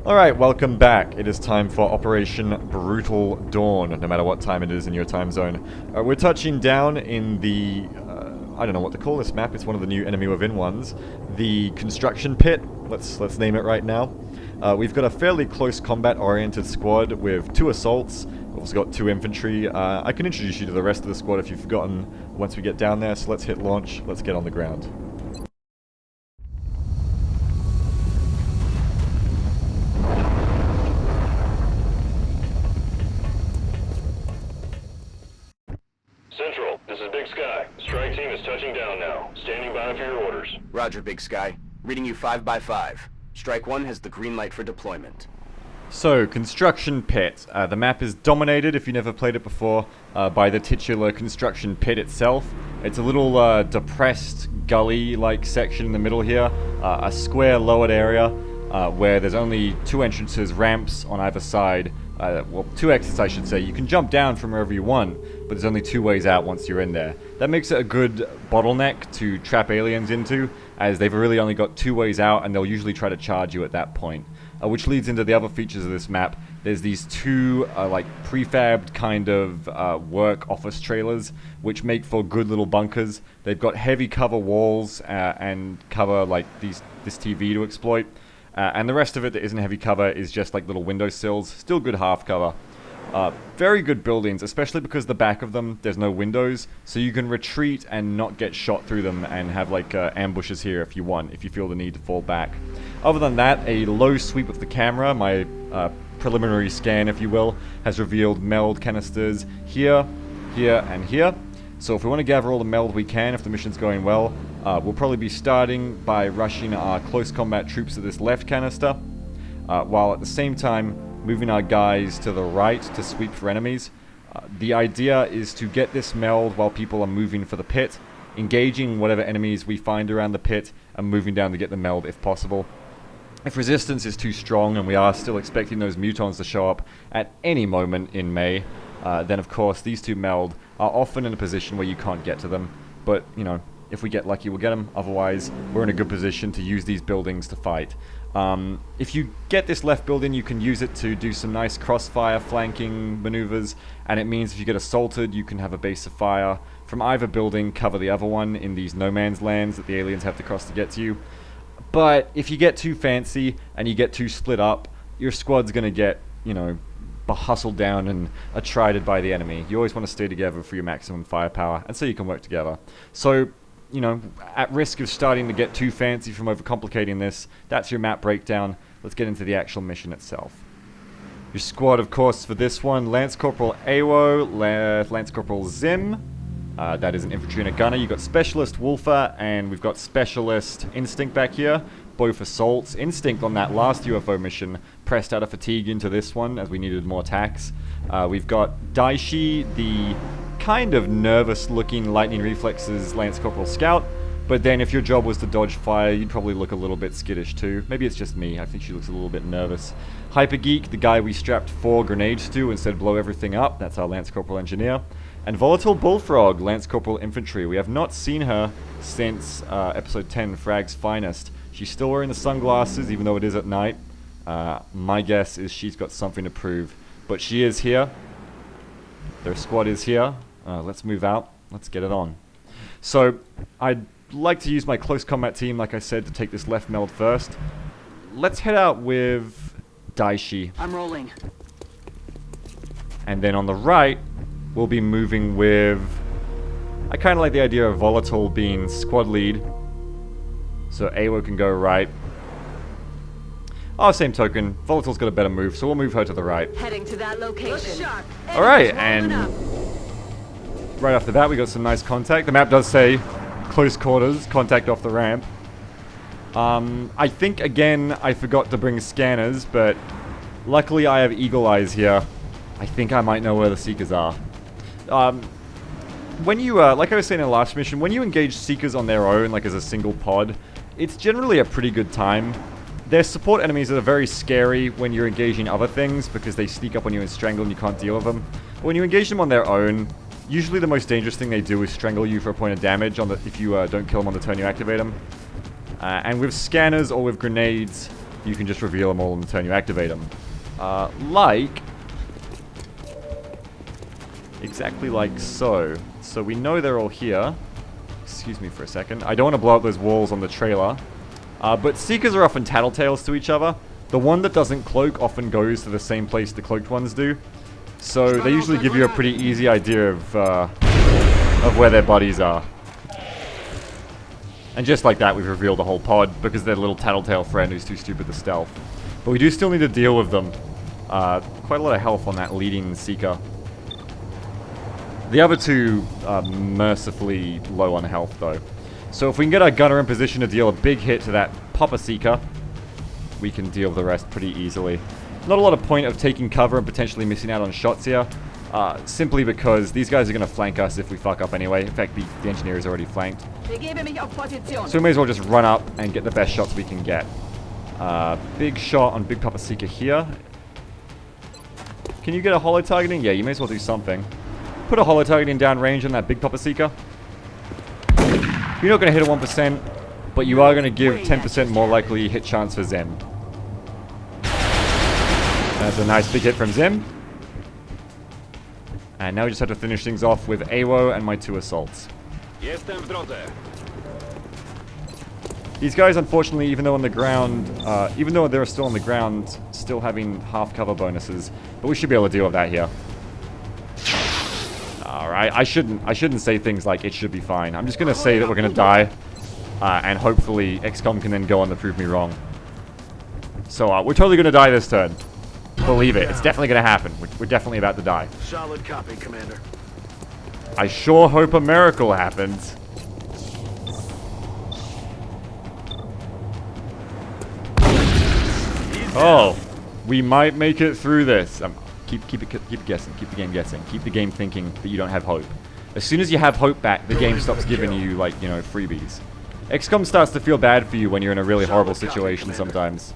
Alright, welcome back. It is time for Operation Brutal Dawn, no matter what time it is in your time zone. We're touching down in the, I don't know what to call this map, it's one of the new Enemy Within ones. The Construction Pit, let's name it right now. We've got a fairly close combat-oriented squad with 2 assaults. We've also got 2 infantry. I can introduce you to the rest of the squad if you've forgotten once we get down there, so let's hit launch, let's get on the ground. Central, this is Big Sky. Strike team is touching down now. Standing by for your orders. Roger, Big Sky. Reading you 5 by 5. Strike 1 has the green light for deployment. So, Construction Pit. The map is dominated, if you never played it before, by the titular Construction Pit itself. It's a little depressed gully-like section in the middle here. A square lowered area where there's only 2 entrances, ramps on either side. Well, 2 exits I should say. You can jump down from wherever you want, but there's only 2 ways out once you're in there. That makes it a good bottleneck to trap aliens into, as they've really only got 2 ways out, and they'll usually try to charge you at that point. Which leads into the other features of this map. There's these 2 like prefabbed kind of work office trailers, which make for good little bunkers. They've got heavy cover walls and cover like this TV to exploit. And the rest of it that isn't heavy cover is just like little windowsills. Still good half cover. Very good buildings, especially because the back of them, there's no windows. So you can retreat and not get shot through them and have like ambushes here if you want, if you feel the need to fall back. Other than that, a low sweep of the camera, my preliminary scan if you will, has revealed meld canisters here, here, and here. So if we want to gather all the meld we can, if the mission's going well, we'll probably be starting by rushing our close combat troops to this left canister, while at the same time moving our guys to the right to sweep for enemies. The idea is to get this meld while people are moving for the pit, engaging whatever enemies we find around the pit, and moving down to get the meld if possible. If resistance is too strong, and we are still expecting those mutons to show up at any moment in May, then of course these 2 meld are often in a position where you can't get to them. But, you know, if we get lucky we'll get them, otherwise we're in a good position to use these buildings to fight. If you get this left building, you can use it to do some nice crossfire flanking maneuvers, and it means if you get assaulted you can have a base of fire from either building cover the other one in these no man's lands that the aliens have to cross to get to you. But if you get too fancy and you get too split up, your squad's gonna get, you know, hustled down and attrited by the enemy. You always want to stay together for your maximum firepower, and so you can work together. So, you know, at risk of starting to get too fancy from overcomplicating this, that's your map breakdown. Let's get into the actual mission itself. Your squad, of course, for this one, Lance Corporal Awo, Lance Corporal Zim, that is an infantry and a gunner. You've got Specialist Wolfer, and we've got Specialist Instinct back here. Both assaults. Instinct on that last UFO mission pressed out of fatigue into this one as we needed more attacks. We've got Daishi, the kind of nervous looking lightning reflexes Lance Corporal Scout, but then if your job was to dodge fire you'd probably look a little bit skittish too. Maybe it's just me, I think she looks a little bit nervous. Hyper Geek, the guy we strapped 4 grenades to and said blow everything up, that's our Lance Corporal Engineer. And Volatile Bullfrog, Lance Corporal Infantry. We have not seen her since episode 10, Frag's Finest. She's still wearing the sunglasses even though it is at night. My guess is she's got something to prove. But she is here. Their squad is here. Let's move out. Let's get it on. So, I'd like to use my close combat team, like I said, to take this left meld first. Let's head out with Daishi. I'm rolling. And then on the right, we'll be moving with... I kind of like the idea of Volatile being squad lead. So Awo can go right. Oh, same token, Volatile's got a better move, so we'll move her to the right. Heading to that location. Alright, and right off the bat we got some nice contact. The map does say close quarters, contact off the ramp. I think again I forgot to bring scanners, but luckily I have eagle eyes here. I think I might know where the Seekers are. When you, like I was saying in the last mission, when you engage Seekers on their own, like as a single pod, it's generally a pretty good time. They're support enemies that are very scary when you're engaging other things because they sneak up on you and strangle and you can't deal with them. But when you engage them on their own, usually the most dangerous thing they do is strangle you for a point of damage on the, if you don't kill them on the turn you activate them. And with scanners or with grenades, you can just reveal them all on the turn you activate them. Like... exactly like so. So we know they're all here. Excuse me for a second. I don't want to blow up those walls on the trailer. But Seekers are often tattletales to each other. The one that doesn't cloak often goes to the same place the cloaked ones do. So they usually give you a pretty easy idea of where their buddies are. And just like that, we've revealed the whole pod because they're little tattletale friend who's too stupid to stealth. But we do still need to deal with them. Quite a lot of health on that leading Seeker. The other two are mercifully low on health though. So if we can get our gunner in position to deal a big hit to that Popper Seeker, we can deal with the rest pretty easily. Not a lot of point of taking cover and potentially missing out on shots here. Simply because these guys are going to flank us if we fuck up anyway. In fact, the engineer is already flanked. So we may as well just run up and get the best shots we can get. Big shot on Big Popper Seeker here. Can you get a holo targeting? Yeah, you may as well do something. Put a holo targeting down range on that Big Popper Seeker. You're not going to hit a 1%, but you are going to give 10% more likely hit chance for Zem. That's a nice big hit from Zem. And now we just have to finish things off with AWO and my 2 assaults. These guys, unfortunately, even though on the ground, even though they're still on the ground, still having half cover bonuses, but we should be able to deal with that here. Alright, I shouldn't say things like it should be fine. I'm just gonna say that we're gonna die, and hopefully XCOM can then go on to prove me wrong. So we're totally gonna die this turn. Believe it, it's definitely gonna happen. We're definitely about to die. Solid copy, Commander. I sure hope a miracle happens. Oh, we might make it through this. Keep it guessing. Keep the game guessing. Keep the game thinking that you don't have hope. As soon as you have hope back, the game stops giving you, like, you know, freebies. XCOM starts to feel bad for you when you're in a really horrible situation sometimes.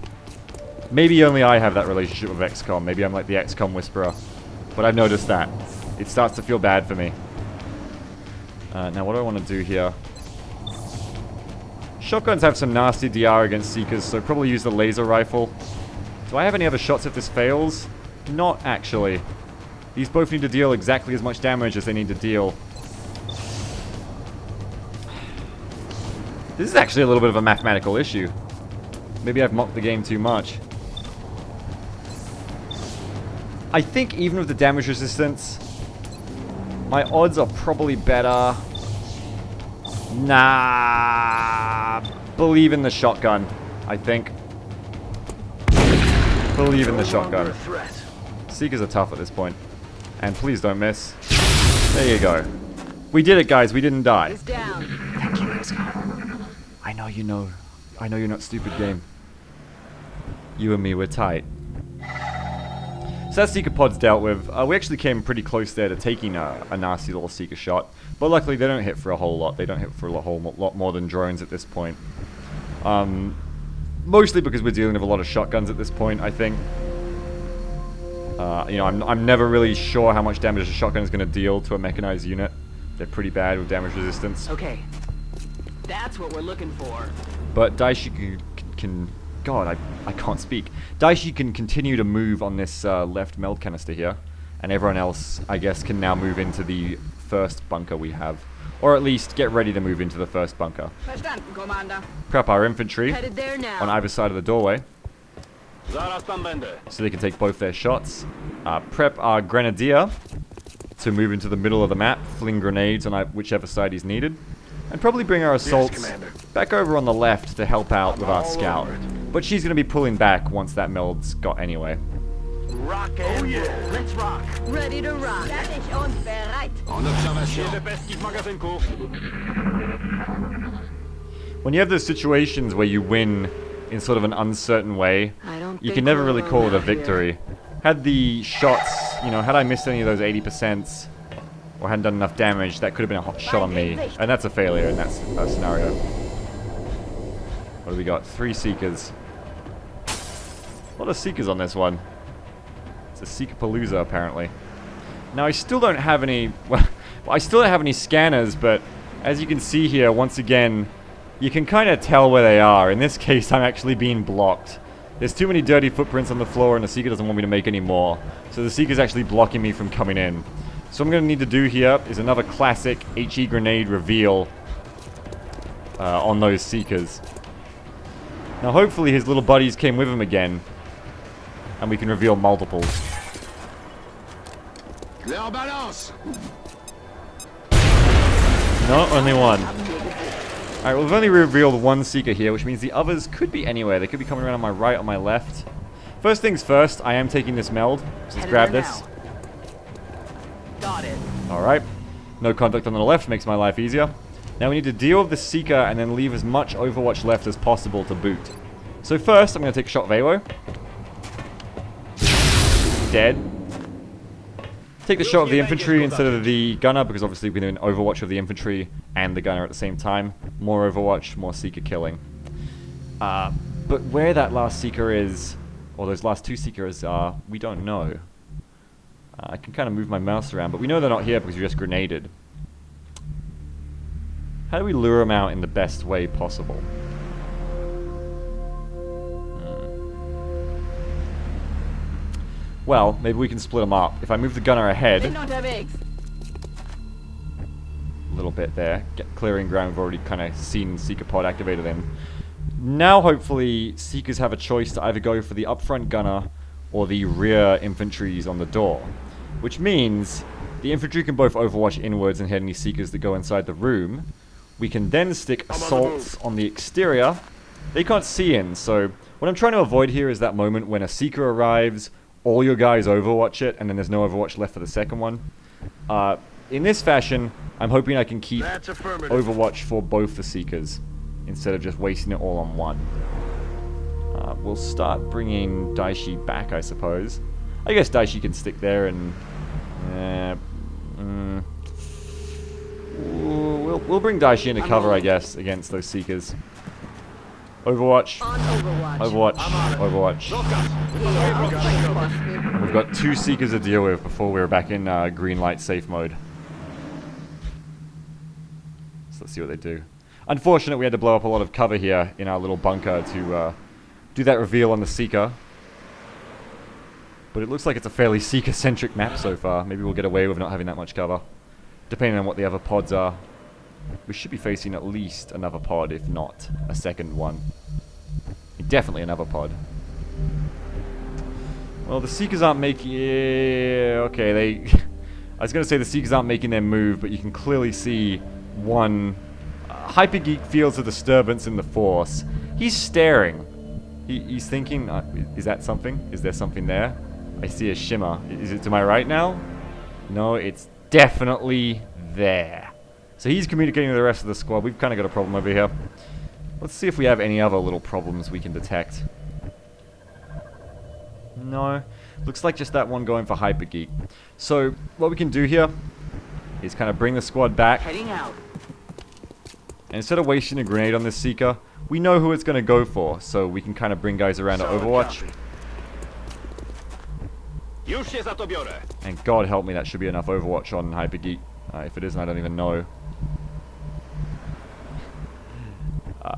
Maybe only I have that relationship with XCOM. Maybe I'm like the XCOM whisperer. But I've noticed that. It starts to feel bad for me. Now what do I want to do here? Shotguns have some nasty DR against Seekers, so probably use the laser rifle. Do I have any other shots if this fails? Not actually. These both need to deal exactly as much damage as they need to deal. This is actually a little bit of a mathematical issue. Maybe I've mocked the game too much. I think even with the damage resistance, my odds are probably better. Nah. Believe in the shotgun, I think. Believe in the shotgun. Seekers are tough at this point. And please don't miss. There you go. We did it, guys. We didn't die. Thank you, XCOM. I know you know. I know you're not stupid, game. You and me, we're tight. So that Seeker pod's dealt with. We actually came pretty close there to taking a nasty little Seeker shot. But luckily, they don't hit for a whole lot. They don't hit for a whole lot more than drones at this point. Mostly because we're dealing with a lot of shotguns at this point, I think. You know, I'm never really sure how much damage a shotgun is going to deal to a mechanized unit. They're pretty bad with damage resistance. Okay, that's what we're looking for. But Daishi can God, I can't speak. Daishi can continue to move on this left meld canister here. And everyone else, I guess, can now move into the first bunker we have. Or at least get ready to move into the first bunker. Verstanden, Commander. Prep our infantry Headed there now. on either side of the doorway. So they can take both their shots. Prep our grenadier to move into the middle of the map, fling grenades on whichever side he's needed. And probably bring our assaults back over on the left to help out with our scout. But she's going to be pulling back once that meld's got anyway. Rock and roll. Let's rock. Ready to rock. Fertig und bereit. When you have those situations where you win in sort of an uncertain way, you can never really call it a victory. Had the shots, you know, had I missed any of those 80%, or hadn't done enough damage, that could have been a hot shot on me. And that's a failure in that scenario. What do we got? 3 Seekers. A lot of Seekers on this one. It's a Seeker-palooza, apparently. Now, I still don't have any... Well, I still don't have any scanners, but as you can see here, once again, you can kind of tell where they are. In this case, I'm actually being blocked There's too many dirty footprints on the floor, and the Seeker doesn't want me to make any more. So the Seeker's actually blocking me from coming in. So what I'm going to need to do here is another classic HE grenade reveal on those Seekers. Now hopefully his little buddies came with him again, and we can reveal multiples. No, only one. Alright, well, we've only revealed one Seeker here, which means the others could be anywhere. They could be coming around on my right or my left. First things first, I am taking this meld. So let's grab this. Got it. Alright. No contact on the left makes my life easier. Now we need to deal with the Seeker and then leave as much Overwatch left as possible to boot. So first, I'm going to take a shot of AWO. Dead. Take the shot of the infantry instead of the gunner, because obviously we're doing Overwatch of the infantry and the gunner at the same time. More Overwatch, more Seeker killing. But where that last Seeker is, or those last two Seekers are, we don't know. I can kind of move my mouse around, but we know they're not here because we just grenaded. How do we lure them out in the best way possible? Well, maybe we can split them up. If I move the gunner ahead, a little bit there, clearing ground, we've already kind of seen Seeker pod activated in. Now, hopefully, Seekers have a choice to either go for the upfront gunner or the rear infantries on the door. Which means the infantry can both Overwatch inwards and hit any Seekers that go inside the room. We can then stick assaults on the exterior. They can't see in, so what I'm trying to avoid here is that moment when a Seeker arrives, all your guys Overwatch it, and then there's no Overwatch left for the second one. In this fashion, I'm hoping I can keep Overwatch for both the Seekers, instead of just wasting it all on one. We'll start bringing Daishi back, I suppose. I guess Daishi can stick there and... we'll bring Daishi into cover, I guess, against those Seekers. Overwatch. Overwatch. Overwatch. We've got two Seekers to deal with before we're back in green light safe mode. So let's see what they do. Unfortunate we had to blow up a lot of cover here in our little bunker to do that reveal on the Seeker. But it looks like it's a fairly Seeker-centric map so far. Maybe we'll get away with not having that much cover. Depending on what the other pods are. We should be facing at least another pod, if not a second one. Definitely another pod. Well, the Seekers aren't making... okay, they... I was going to say the Seekers aren't making their move, but you can clearly see one... Hypergeek feels a disturbance in the Force. He's staring. He's thinking, is that something? Is there something there? I see a shimmer. Is it to my right now? No, it's definitely there. So he's communicating with the rest of the squad. We've kind of got a problem over here. Let's see if we have any other little problems we can detect. No. Looks like just that one going for Hypergeek. So what we can do here is kind of bring the squad back. Heading out. And instead of wasting a grenade on this Seeker, we know who it's going to go for. So we can kind of bring guys around to Overwatch. And God help me, that should be enough Overwatch on Hypergeek. If it isn't, I don't even know.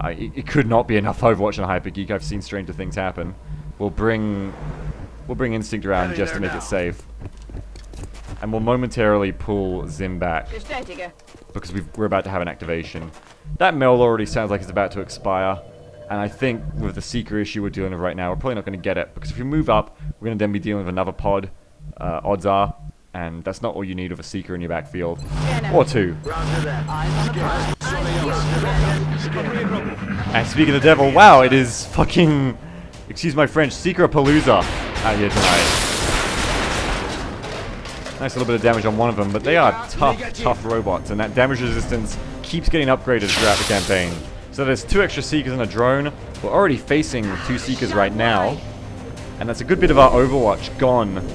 It could not be enough Overwatch on Hypergeek. I've seen stranger things happen. We'll bring Instinct around just to make it safe. And we'll momentarily pull Zim back. Because we're about to have an activation. That meld already sounds like it's about to expire. And I think with the Seeker issue we're dealing with right now, we're probably not going to get it. Because if we move up, we're going to then be dealing with another pod. Odds are. And that's not all you need with a Seeker in your backfield. Or two. And speaking of the devil, wow, it is fucking... excuse my French, Seeker-a-palooza out here tonight. Nice little bit of damage on one of them, but they are tough robots. And that damage resistance keeps getting upgraded throughout the campaign. So there's 2 extra Seekers and a drone. We're already facing 2 Seekers right now. And that's a good bit of our Overwatch gone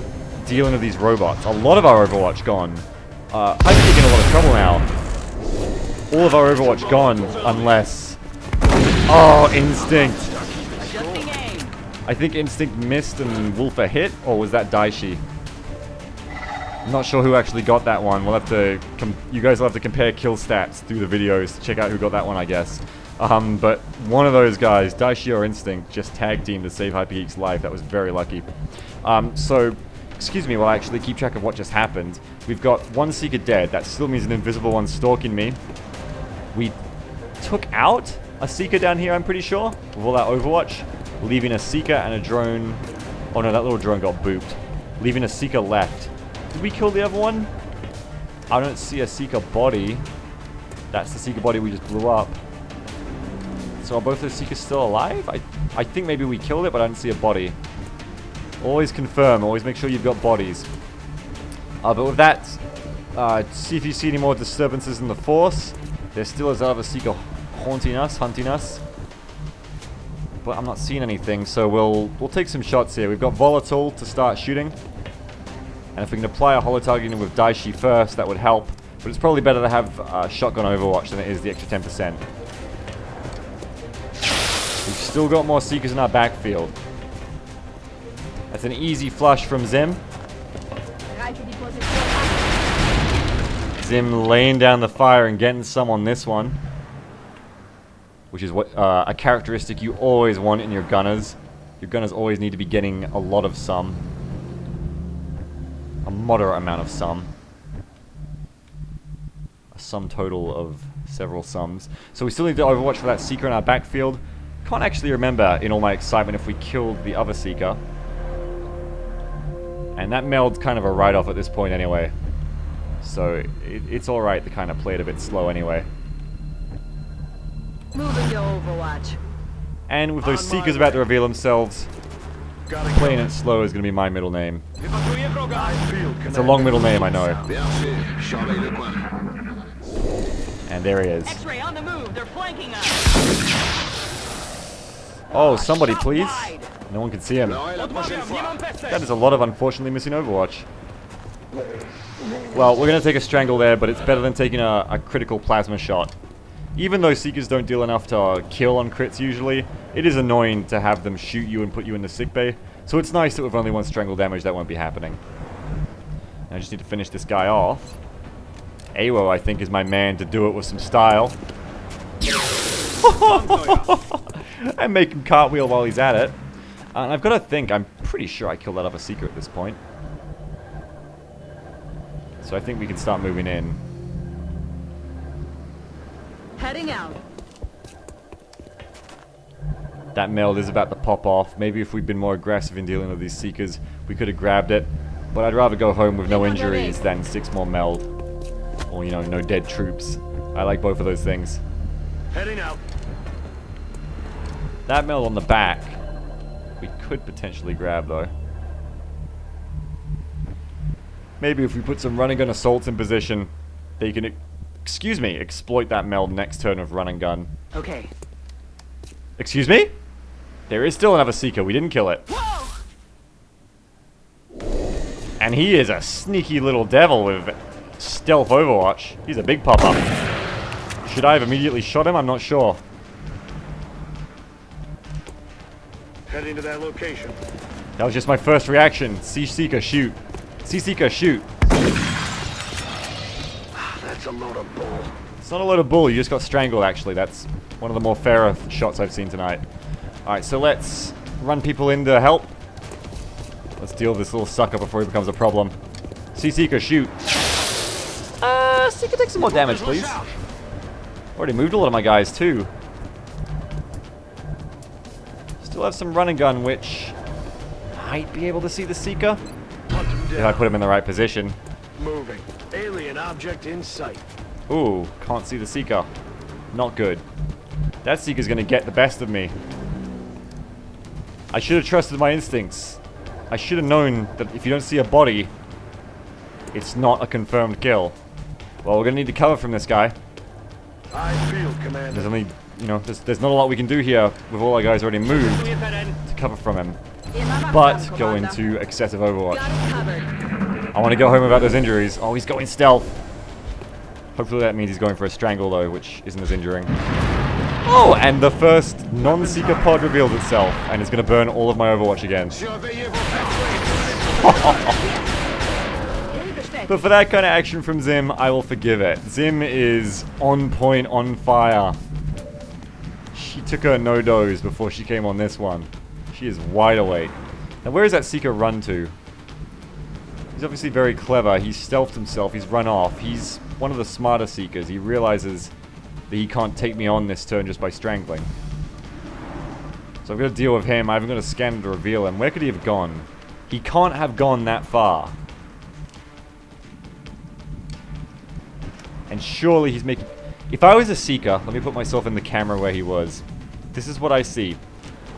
dealing with these robots. A lot of our Overwatch gone. Hypergeek in a lot of trouble now. All of our Overwatch gone, unless... oh, Instinct! I think Instinct missed and Wolfer hit, or was that Daishi? I'm not sure who actually got that one. We'll have to... you guys will have to compare kill stats through the videos to check out who got that one, I guess. But one of those guys, Daishi or Instinct, just tag teamed to save Hypergeek's life. That was very lucky. So, excuse me while I actually keep track of what just happened. We've got one Seeker dead. That still means an invisible one stalking me. We took out a Seeker down here, I'm pretty sure, with all that Overwatch, leaving a Seeker and a drone. Oh no, that little drone got booped. Leaving a Seeker left. Did we kill the other one? I don't see a Seeker body. That's the Seeker body we just blew up. So are both those Seekers still alive? I think maybe we killed it, but I don't see a body. Always confirm. Always make sure you've got bodies. But with that, see if you see any more disturbances in the force. There still is another Seeker hunting us. But I'm not seeing anything, so we'll take some shots here. We've got Volatile to start shooting. And if we can apply a holo targeting with Daishi first, that would help. But it's probably better to have shotgun Overwatch than it is the extra 10%. We've still got more Seekers in our backfield. That's an easy flush from Zim. Zim laying down the fire and getting some on this one. Which is what a characteristic you always want in your gunners. Your gunners always need to be getting a lot of some. A moderate amount of some. A sum total of several sums. So we still need to Overwatch for that Seeker in our backfield. Can't actually remember in all my excitement if we killed the other Seeker. And that meld's kind of a write-off at this point anyway. So it's alright to kind of play it a bit slow anyway. Moving to Overwatch. And with those Seekers about to reveal themselves, playing it slow is going to be my middle name. It's a long middle name, I know. And there he is. X-ray on the move. They're flanking us. Oh, somebody please. No one can see him. That is a lot of unfortunately missing Overwatch. Well, we're going to take a strangle there, but it's better than taking a critical plasma shot. Even though Seekers don't deal enough to kill on crits usually, it is annoying to have them shoot you and put you in the sickbay. So it's nice that with only one strangle damage that won't be happening. I just need to finish this guy off. Awo, I think, is my man to do it with some style. And make him cartwheel while he's at it. And I've got to think, I'm pretty sure I killed that other Seeker at this point. So I think we can start moving in. Heading out. That meld is about to pop off. Maybe if we'd been more aggressive in dealing with these Seekers, we could have grabbed it. But I'd rather go home with no injuries than 6 more meld. Or, you know, no dead troops. I like both of those things. Heading out. That meld on the back, we could potentially grab, though. Maybe if we put some run and gun assaults in position, they can, excuse me, exploit that meld next turn of run and gun. Okay. Excuse me? There is still another Seeker. We didn't kill it. Whoa! And he is a sneaky little devil with stealth Overwatch. He's a big pop-up. Should I have immediately shot him? I'm not sure. Heading to that location. That was just my first reaction. See Seeker, shoot. See Seeker, shoot. That's a load of bull. It's not a load of bull, you just got strangled, actually. That's one of the more fairer shots I've seen tonight. Alright, so let's run people in to help. Let's deal with this little sucker before he becomes a problem. See Seeker, shoot. Seeker, take some more damage, please. Already moved a lot of my guys, too. Still have some run and gun, which might be able to see the Seeker. If I put him in the right position. Moving. Alien object in sight. Ooh, can't see the Seeker. Not good. That Seeker's gonna get the best of me. I should have trusted my instincts. I should have known that if you don't see a body, it's not a confirmed kill. Well, we're gonna need to cover from this guy. I feel, Commander. There's only, you know, there's not a lot we can do here with all our guys already moved to cover from him. But go into excessive Overwatch. Got it covered. I want to go home without those injuries. Oh, he's going stealth. Hopefully that means he's going for a strangle, though, which isn't as injuring. Oh, and the first non-Seeker pod reveals itself, and it's going to burn all of my Overwatch again. But for that kind of action from Zim, I will forgive it. Zim is on point, on fire. She took her no-dose before she came on this one. She is wide awake. Now where is that Seeker run to? He's obviously very clever. He's stealthed himself. He's run off. He's one of the smarter Seekers. He realizes that he can't take me on this turn just by strangling. So I've got to deal with him. I haven't got a scanner to reveal him. Where could he have gone? He can't have gone that far. And surely he's making... If I was a Seeker, let me put myself in the camera where he was. This is what I see.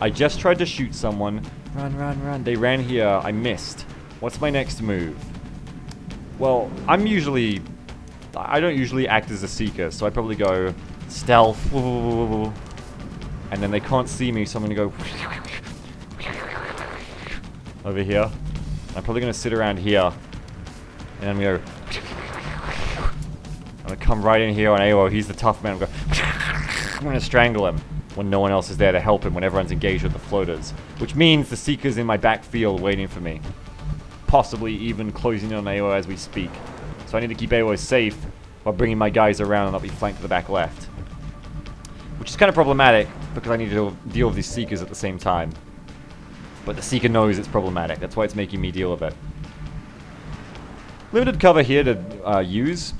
I just tried to shoot someone. Run, run, run. They ran here. I missed. What's my next move? Well, I don't usually act as a Seeker, so I probably go stealth. And then they can't see me, so I'm going to go over here. I'm probably going to sit around here. And I'm going to go... I'm going to come right in here on AO. He's the tough man. I'm going to strangle him when no one else is there to help him, when everyone's engaged with the floaters. Which means the Seeker's in my backfield waiting for me. Possibly even closing in on AO as we speak. So I need to keep AO safe while bringing my guys around and not be flanked to the back left. Which is kind of problematic, because I need to deal with these Seekers at the same time. But the Seeker knows it's problematic. That's why it's making me deal with it. Limited cover here to use.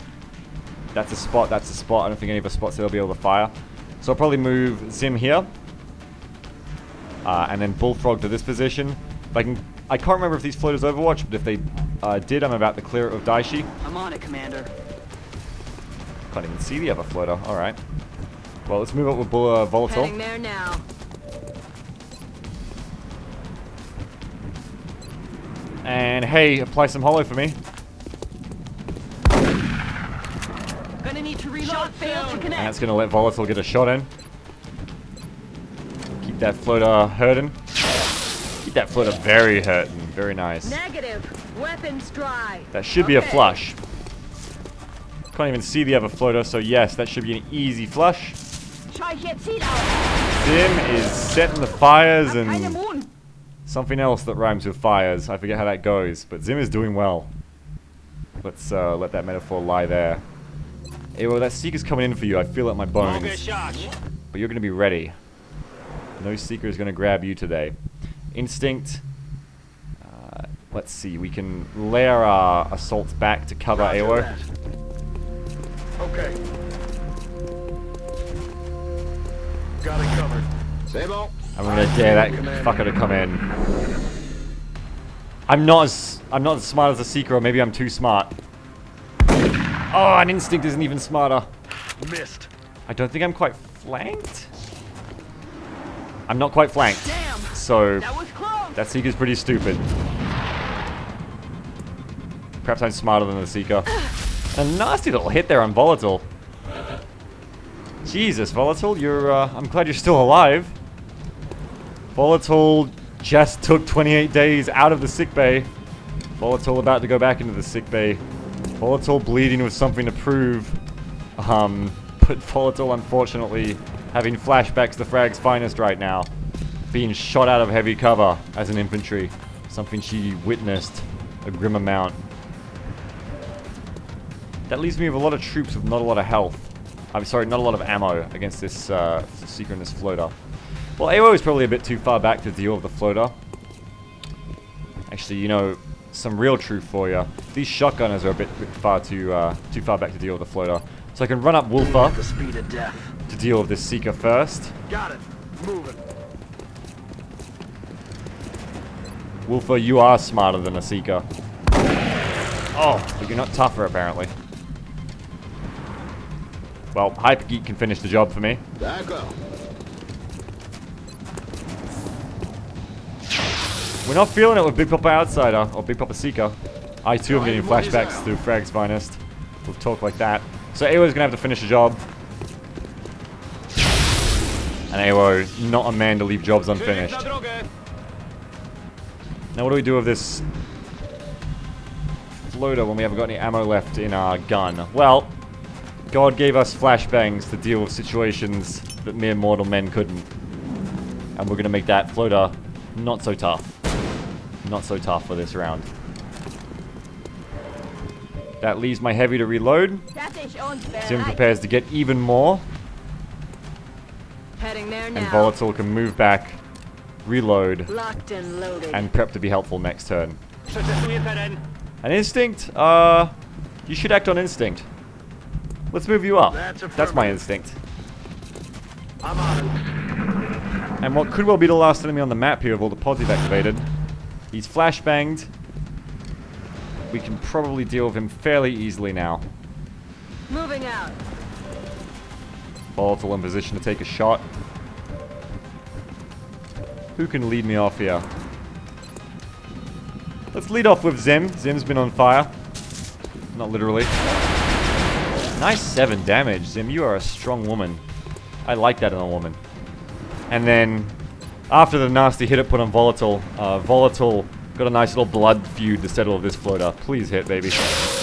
That's a spot, that's a spot. I don't think any of the spots they'll be able to fire. So I'll probably move Zim here. And then Bullfrog to this position. If I can... I can't remember if these floaters Overwatch, but if they did, I'm about to clear it with Daishi. I'm on it, Commander. Can't even see the other floater. Alright. Well, let's move up with Volatile. Heading there now. And hey, apply some holo for me. Gonna need to reload. Shot failed to And connect. that's going to let Volatile get a shot in. Keep that floater hurting. Keep that floater very hurting. Very nice. Negative. Weapons dry. That should be a flush. Can't even see the other floater, so yes, that should be an easy flush. Zim is setting the fires and something else that rhymes with fires. I forget how that goes, but Zim is doing well. Let's let that metaphor lie there. Hey, well, that Seeker's coming in for you. I feel it in my bones. But you're going to be ready. No Seeker is going to grab you today. Instinct. Let's see. We can layer our assaults back to cover AO. Okay. Got it covered. Sable. I'm going to dare that fucker to come in. I'm not as smart as a Seeker, or maybe I'm too smart. Oh, an Instinct isn't even smarter. Missed. I don't think I'm quite flanked. I'm not quite flanked. Damn. So That was close. that Seeker's pretty stupid. Perhaps I'm smarter than the Seeker. A nasty little hit there on Volatile. Jesus, Volatile, you're, I'm glad you're still alive. Volatile just took 28 days out of the sickbay. Volatile about to go back into the sickbay. Volatile bleeding with something to prove. But Volatile, unfortunately, having flashbacks to Frag's finest right now. Being shot out of heavy cover as an infantry. Something she witnessed a grim amount. That leaves me with a lot of troops with not a lot of health. I'm sorry, not a lot of ammo against this Seeker and this floater. Well, AO is probably a bit too far back to deal with the floater. Actually, you know, some real truth for you. These shotgunners are a bit far too far back to deal with the floater. So I can run up Wolfer The speed of death. to deal with this Seeker first. Got it. Moving. Wolfer, you are smarter than a Seeker. Oh, but you're not tougher apparently. Well, Hypergeek can finish the job for me. Back up. We're not feeling it with Big Papa Outsider, or Big Papa Seeker. I too am getting flashbacks to Frag's finest. With talk like that. So AO's gonna have to finish the job. And AO, not a man to leave jobs unfinished. Now what do we do with this floater when we haven't got any ammo left in our gun? Well, God gave us flashbangs to deal with situations that mere mortal men couldn't. And we're gonna make that floater not so tough. Not so tough for this round. That leaves my heavy to reload. Sim prepares to get even more. Heading there Fire and now. Volatile can move back, reload, Locked and loaded. and prep to be helpful next turn. An An instinct? You should act on instinct. Let's move you up. That's my instinct. I'm on it. And what could well be the last enemy on the map here with all the pods he's activated. He's flashbanged. We can probably deal with him fairly easily now. Moving out. Volatile in position to take a shot. Who can lead me off here? Let's lead off with Zim. Zim's been on fire. Not literally. Nice 7 damage, Zim. You are a strong woman. I like that in a woman. And then, after the nasty hit it put on Volatile, Volatile got a nice little blood feud to settle this floater. Please hit, baby.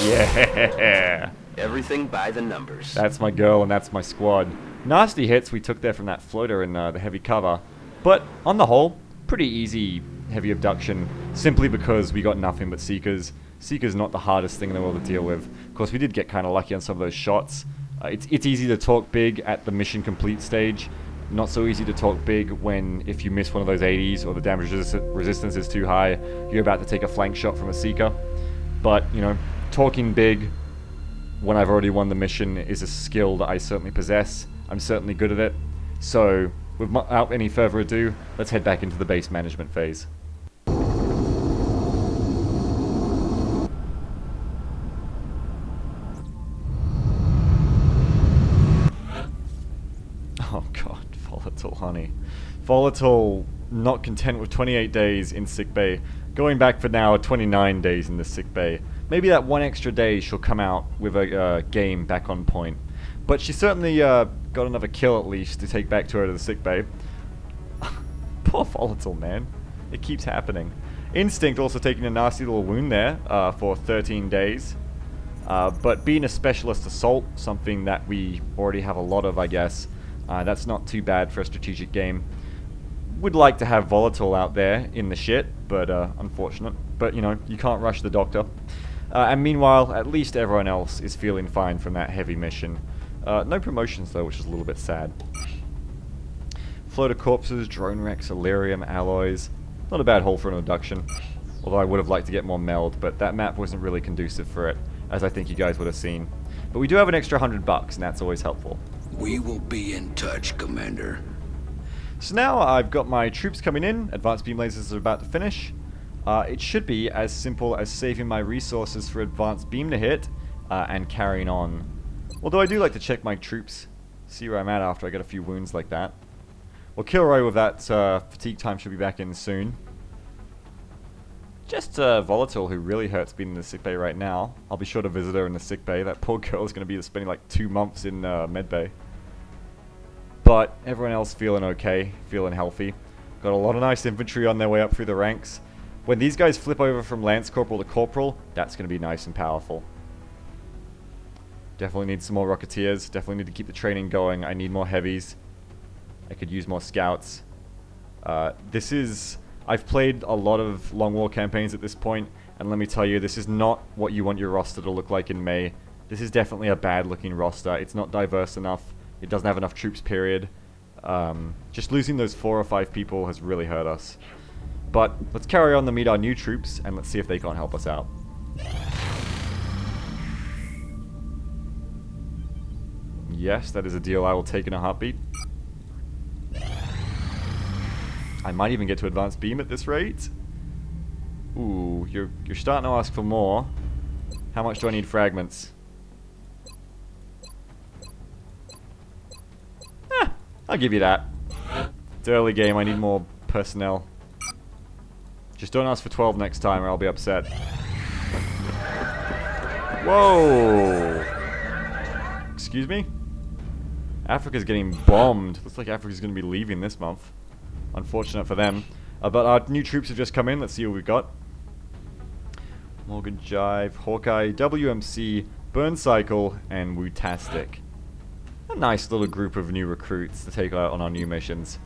Yeah! Everything by the numbers. That's my girl and that's my squad. Nasty hits we took there from that floater in the heavy cover. But, on the whole, pretty easy heavy abduction. Simply because we got nothing but Seekers. Seeker's not the hardest thing in the world to deal with. Of course, we did get kind of lucky on some of those shots. It's easy to talk big at the mission complete stage. Not so easy to talk big when, if you miss one of those 80s or the damage resistance is too high, you're about to take a flank shot from a Seeker. But, you know, talking big when I've already won the mission is a skill that I certainly possess. I'm certainly good at it. So, without any further ado, let's head back into the base management phase. Oh god, Volatile, honey. Volatile, not content with 28 days in sickbay, going back for now 29 days in the sickbay. Maybe that one extra day she'll come out with a game back on point. But she certainly got another kill at least to take back to her to the sickbay. Poor Volatile, man. It keeps happening. Instinct also taking a nasty little wound there for 13 days. But being a specialist assault, something that we already have a lot of, I guess, that's not too bad for a strategic game. Would like to have Volatile out there in the shit, but unfortunate. But, you know, you can't rush the doctor. And meanwhile, at least everyone else is feeling fine from that heavy mission. No promotions, though, which is a little bit sad. Floater corpses, drone wrecks, Illyrium alloys. Not a bad haul for an abduction. Although I would have liked to get more meld, but that map wasn't really conducive for it, as I think you guys would have seen. But we do have an extra $100, and that's always helpful. We will be in touch, Commander. So now I've got my troops coming in, advanced beam lasers are about to finish. It should be as simple as saving my resources for advanced beam to hit, and carrying on. Although I do like to check my troops, see where I'm at after I get a few wounds like that. Well, Kilroy with that fatigue time should be back in soon. Just Volatile, who really hurts being in the sickbay right now. I'll be sure to visit her in the sickbay. That poor girl is going to be spending like 2 months in medbay. But everyone else feeling okay, feeling healthy. Got a lot of nice infantry on their way up through the ranks. When these guys flip over from Lance Corporal to Corporal, that's going to be nice and powerful. Definitely need some more Rocketeers. Definitely need to keep the training going. I need more heavies. I could use more scouts. I've played a lot of long war campaigns at this point, and let me tell you, this is not what you want your roster to look like in May. This is definitely a bad looking roster. It's not diverse enough. It doesn't have enough troops, period. Just losing those 4 or 5 people has really hurt us. But let's carry on to meet our new troops, and let's see if they can't help us out. Yes, that is a deal I will take in a heartbeat. I might even get to advanced beam at this rate. Ooh, you're starting to ask for more. How much do I need fragments? I'll give you that. It's early game, I need more personnel. Just don't ask for 12 next time or I'll be upset. Whoa! Excuse me? Africa's getting bombed. Looks like Africa's going to be leaving this month. Unfortunate for them. But our new troops have just come in. Let's see what we've got. Morgan Jive, Hawkeye, WMC, Burn Cycle, and Wootastic. A nice little group of new recruits to take out on our new missions.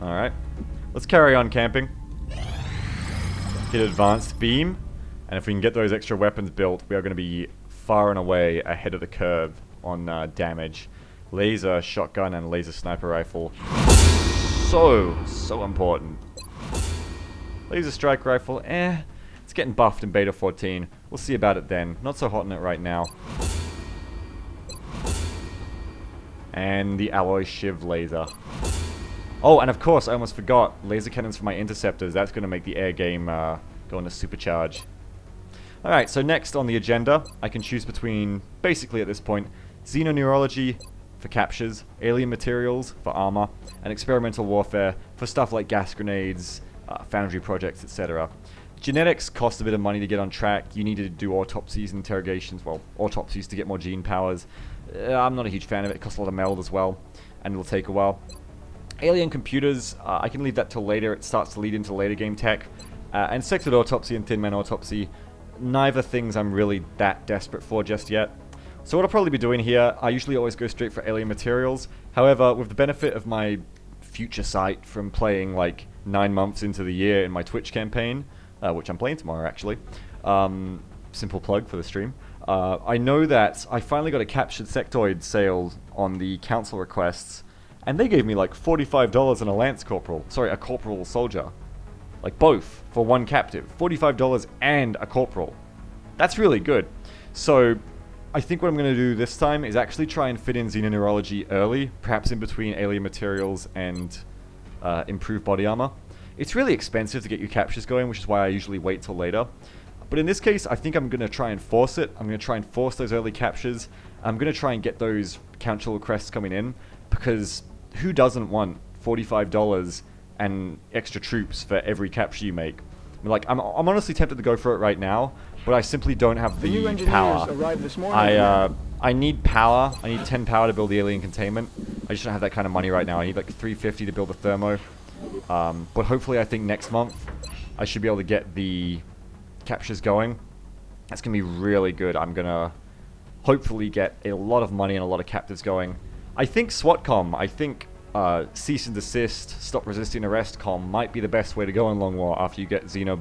Alright. Let's carry on camping. Get advanced beam. And if we can get those extra weapons built, we are going to be far and away ahead of the curve on damage. laser shotgun and laser sniper rifle. So important. Laser strike rifle, it's getting buffed in beta 14. We'll see about it then. Not so hot in it right now. And the alloy shiv laser. Oh, and of course, I almost forgot, laser cannons for my interceptors. That's going to make the air game go into supercharge. Alright, so next on the agenda, I can choose between, basically at this point, xenoneurology for captures, alien materials for armor, and experimental warfare for stuff like gas grenades, foundry projects, etc. Genetics cost a bit of money to get on track. You need to do autopsies and interrogations, well, autopsies to get more gene powers. I'm not a huge fan of it. It costs a lot of meld as well, and it'll take a while. Alien computers, I can leave that till later. It starts to lead into later game tech. And sectored autopsy and thin man autopsy, neither things I'm really that desperate for just yet. So what I'll probably be doing here, I usually always go straight for alien materials. However, with the benefit of my future sight from playing like 9 months into the year in my Twitch campaign, which I'm playing tomorrow actually, simple plug for the stream, I know that I finally got a captured sectoid sale on the council requests, and they gave me like $45 and a lance corporal, sorry, a corporal soldier. Like both, for one captive. $45 and a corporal. That's really good. So, I think what I'm going to do this time is actually try and fit in xenoneurology early, perhaps in between alien materials and improved body armor. It's really expensive to get your captures going, which is why I usually wait till later. But in this case, I think I'm going to try and force it. I'm going to try and force those early captures. I'm going to try and get those council requests coming in, because who doesn't want $45 and extra troops for every capture you make? I mean, like, I'm honestly tempted to go for it right now, but I simply don't have the power. I need power. I need 10 power to build the alien containment. I just don't have that kind of money right now. I need like 350 to build the thermo. But hopefully, I think next month I should be able to get the captures going. That's gonna be really good. I'm gonna hopefully get a lot of money and a lot of captives going. I think SWATCOM, I think cease and desist, stop resisting arrest com might be the best way to go in Long War after you get xeno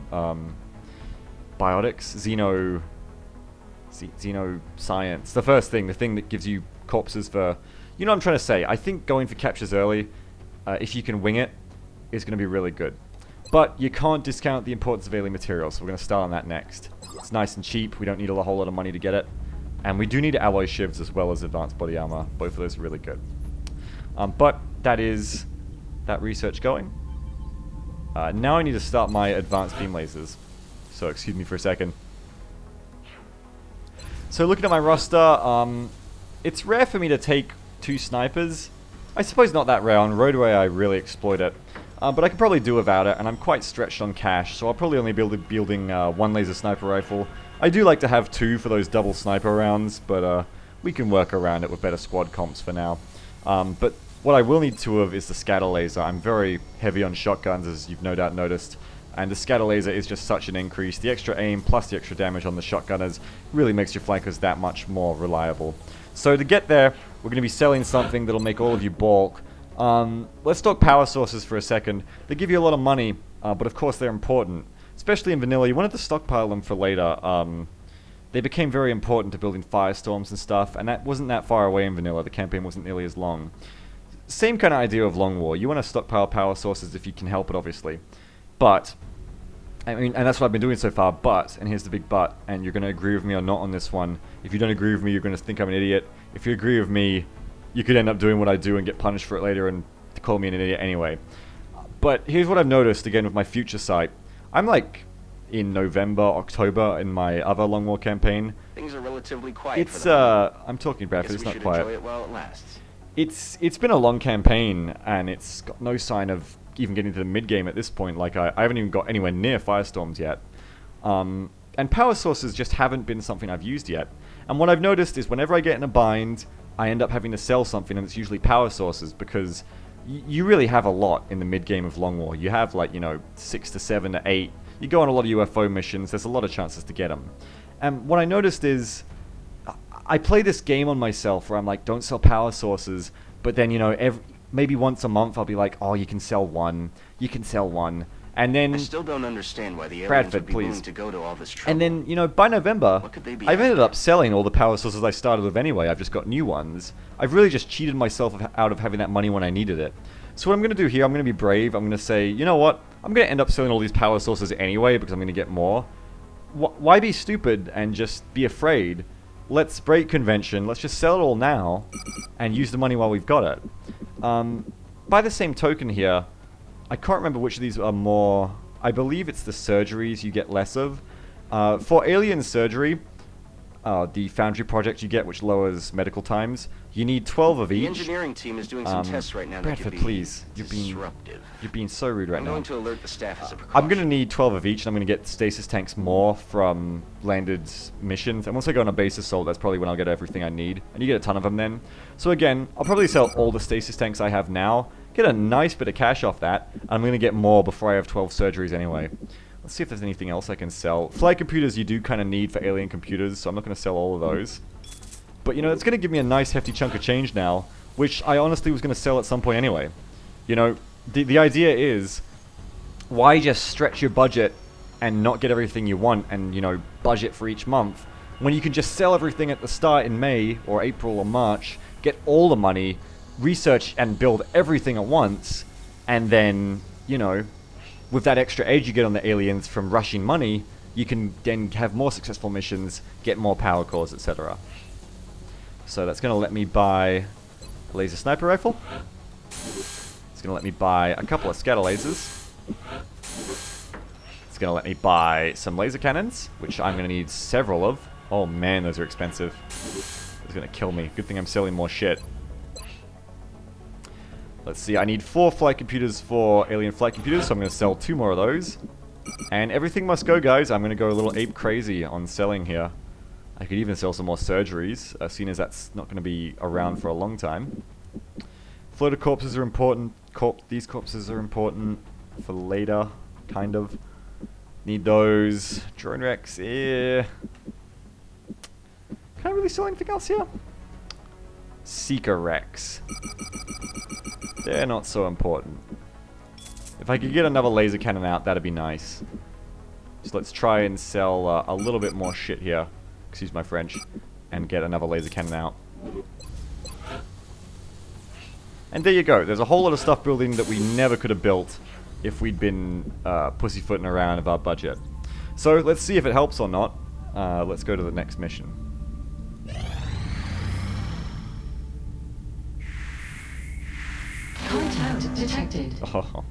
science. The first thing, the thing that gives you corpses for, you know what I'm trying to say. I think going for captures early, if you can wing it, is going to be really good. But you can't discount the importance of alien materials, so we're going to start on that next. It's nice and cheap, we don't need a whole lot of money to get it. And we do need alloy shivs as well as advanced body armor. Both of those are really good. But that is that research going. Now I need to start my advanced beam lasers. So excuse me for a second. So looking at my roster, it's rare for me to take 2 snipers. I suppose not that rare. On Roadway I really exploit it. But I could probably do without it, and I'm quite stretched on cash, so I'll probably only be building 1 laser sniper rifle. I do like to have 2 for those double sniper rounds, but we can work around it with better squad comps for now. But what I will need 2 of is the scatter laser. I'm very heavy on shotguns, as you've no doubt noticed, and the scatter laser is just such an increase. The extra aim plus the extra damage on the shotgunners really makes your flankers that much more reliable. So to get there, we're going to be selling something that'll make all of you balk. Let's talk power sources for a second. They give you a lot of money, but of course they're important. Especially in vanilla, you wanted to stockpile them for later. They became very important to building firestorms and stuff, and that wasn't that far away in vanilla. The campaign wasn't nearly as long. Same kind of idea of Long War. You want to stockpile power sources if you can help it, obviously. But, I mean, and that's what I've been doing so far, but, and here's the big but, and you're going to agree with me or not on this one. If you don't agree with me, you're going to think I'm an idiot. If you agree with me, you could end up doing what I do and get punished for it later and call me an idiot anyway. But here's what I've noticed, again, with my future sight. I'm like in November, October in my other Long War campaign. Things are relatively quiet. It's, I'm talking Bradford, it's not quiet. Enjoy it while it lasts. It's been a long campaign, and it's got no sign of even getting to the mid-game at this point. Like, I haven't even got anywhere near firestorms yet. And power sources just haven't been something I've used yet. And what I've noticed is whenever I get in a bind, I end up having to sell something, and it's usually power sources, because you really have a lot in the mid-game of Long War. You have, like, you know, 6 to 7 to 8. You go on a lot of UFO missions, there's a lot of chances to get them. And what I noticed is, I play this game on myself where I'm like, don't sell power sources, but then, you know, maybe once a month I'll be like, oh, you can sell one, And then I still don't understand why the aliens Bradford, would be please. willing to go to all this trouble. And then, you know, by November, What could they be I've ended after? up selling all the power sources I started with anyway. I've just got new ones. I've really just cheated myself out of having that money when I needed it. So what I'm going to do here, I'm going to be brave. I'm going to say, you know what? I'm going to end up selling all these power sources anyway because I'm going to get more. Why be stupid and just be afraid? Let's break convention. Let's just sell it all now and use the money while we've got it. By the same token here, I can't remember which of these are more... I believe it's the surgeries you get less of. For alien surgery, the Foundry project you get, which lowers medical times, you need 12 of each. The engineering team is doing some tests right now that Bradford, could be please. disruptive. You're being so rude right I'm now. going to alert the staff as a precaution. I'm going to need 12 of each, and I'm going to get stasis tanks more from landed missions. And once I go on a base assault, that's probably when I'll get everything I need. And you get a ton of them then. So again, I'll probably sell all the stasis tanks I have now, get a nice bit of cash off that, and I'm going to get more before I have 12 surgeries anyway. Let's see if there's anything else I can sell. Flight computers you do kind of need for alien computers, so I'm not going to sell all of those. But, you know, it's going to give me a nice hefty chunk of change now, which I honestly was going to sell at some point anyway. You know, the idea is, why just stretch your budget and not get everything you want and, you know, budget for each month, when you can just sell everything at the start in May or April or March, get all the money, research and build everything at once, and then, you know, with that extra aid you get on the aliens from rushing money, you can then have more successful missions, get more power cores, etc. So that's going to let me buy a laser sniper rifle. It's going to let me buy a couple of scatter lasers. It's going to let me buy some laser cannons, which I'm going to need several of. Oh man, those are expensive. It's going to kill me. Good thing I'm selling more shit. Let's see, I need 4 flight computers for alien flight computers, so I'm going to sell 2 more of those. And everything must go, guys. I'm going to go a little ape crazy on selling here. I could even sell some more surgeries, seeing as that's not going to be around for a long time. Floater corpses are important. These corpses are important for later, kind of. Need those. Drone Rex, yeah. Can I really sell anything else here? Seeker Rex. They're not so important. If I could get another laser cannon out, that'd be nice. So let's try and sell a little bit more shit here. Excuse my French. And get another laser cannon out. And there you go. There's a whole lot of stuff building that we never could have built if we'd been pussyfooting around of our budget. So let's see if it helps or not. Let's go to the next mission. Contact detected. Oh,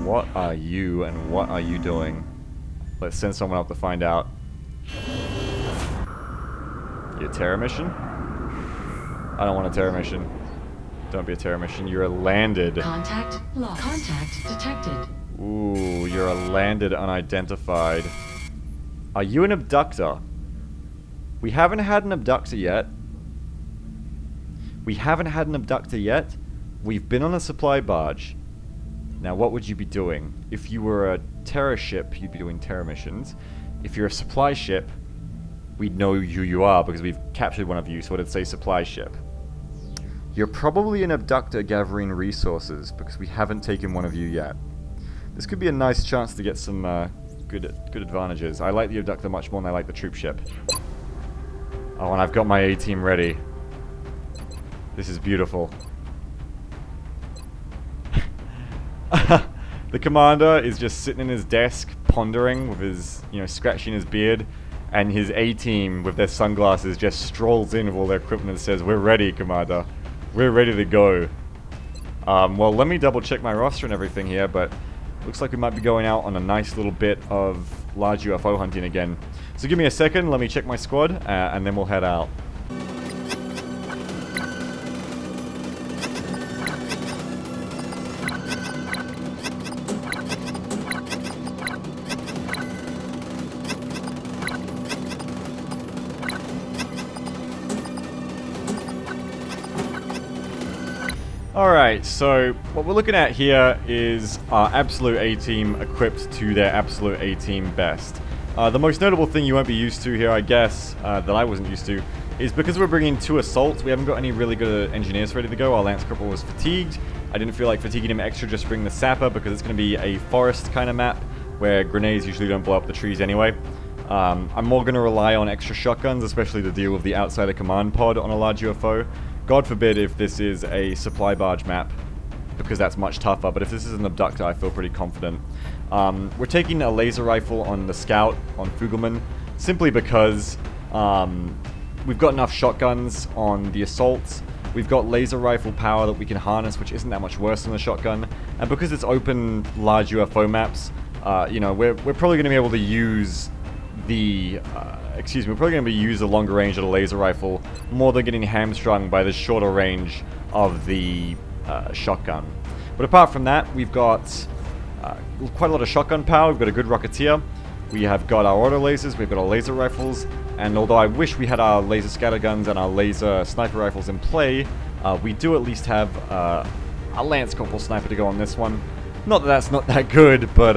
what are you and what are you doing? Let's send someone up to find out. You a terror mission? I don't want a terror mission. Don't be a terror mission. You're a landed. Contact lost. Contact detected. Ooh, you're a landed unidentified. Are you an abductor? We haven't had an abductor yet. We haven't had an abductor yet. We've been on a supply barge. Now, what would you be doing? If you were a terror ship, you'd be doing terror missions. If you're a supply ship, we'd know who you are because we've captured one of you, so it'd say supply ship. You're probably an abductor gathering resources because we haven't taken one of you yet. This could be a nice chance to get some good advantages. I like the abductor much more than I like the troop ship. Oh, and I've got my A-team ready. This is beautiful. The commander is just sitting in his desk, pondering with his, you know, scratching his beard, and his A-team with their sunglasses just strolls in with all their equipment and says, "We're ready, Commander. We're ready to go." Well, let me double check my roster and everything here, but looks like we might be going out on a nice little bit of large UFO hunting again. So give me a second, let me check my squad, and then we'll head out. Alright, so what we're looking at here is our absolute A-team equipped to their absolute A-team best. The most notable thing you won't be used to here, I guess, that I wasn't used to, is because we're bringing 2 assaults, we haven't got any really good engineers ready to go. Our Lance Corporal was fatigued. I didn't feel like fatiguing him extra just to bring the sapper because it's going to be a forest kind of map where grenades usually don't blow up the trees anyway. I'm more going to rely on extra shotguns, especially to deal with the outsider command pod on a large UFO. God forbid if this is a supply barge map, because that's much tougher, but if this is an abductor, I feel pretty confident. We're taking a laser rifle on the scout, on Fugelman, simply because we've got enough shotguns on the assaults. We've got laser rifle power that we can harness, which isn't that much worse than the shotgun. And because it's open large UFO maps, you know, we're probably going to be able to use the... we're probably going to use the longer range of the laser rifle more than getting hamstrung by the shorter range of the shotgun. But apart from that, we've got quite a lot of shotgun power. We've got a good Rocketeer. We have got our auto lasers, we've got our laser rifles, and although I wish we had our laser scatter guns and our laser sniper rifles in play, we do at least have a Lance Corporal sniper to go on this one. Not that that's not that good, but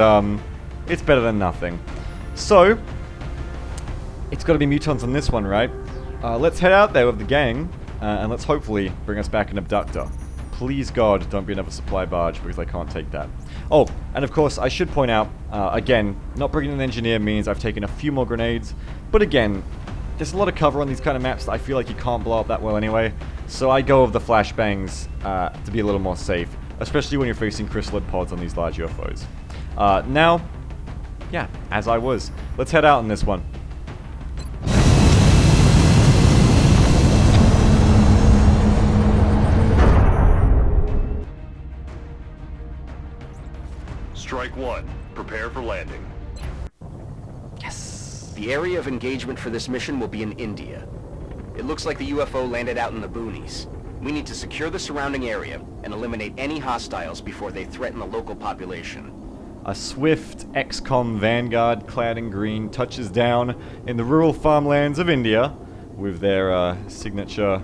it's better than nothing. So, it's got to be mutons on this one, right? Let's head out there with the gang, and let's hopefully bring us back an abductor. Please God, don't be another supply barge, because I can't take that. Oh, and of course, I should point out, again, not bringing an engineer means I've taken a few more grenades, but again, there's a lot of cover on these kind of maps that I feel like you can't blow up that well anyway, so I go with the flashbangs to be a little more safe, especially when you're facing chrysalid pods on these large UFOs. Now, yeah, as I was. Let's head out on this one. Strike 1. Prepare for landing. Yes! The area of engagement for this mission will be in India. It looks like the UFO landed out in the boonies. We need to secure the surrounding area and eliminate any hostiles before they threaten the local population. A swift XCOM Vanguard clad in green touches down in the rural farmlands of India with their signature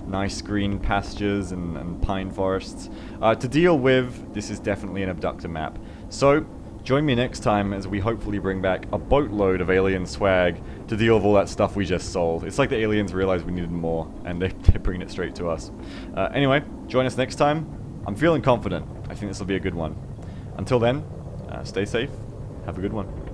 nice green pastures and pine forests. To deal with, this is definitely an abductor map. So, join me next time as we hopefully bring back a boatload of alien swag to deal with all that stuff we just sold. It's like the aliens realized we needed more, and they're bringing it straight to us. Anyway, join us next time. I'm feeling confident. I think this will be a good one. Until then, stay safe. Have a good one.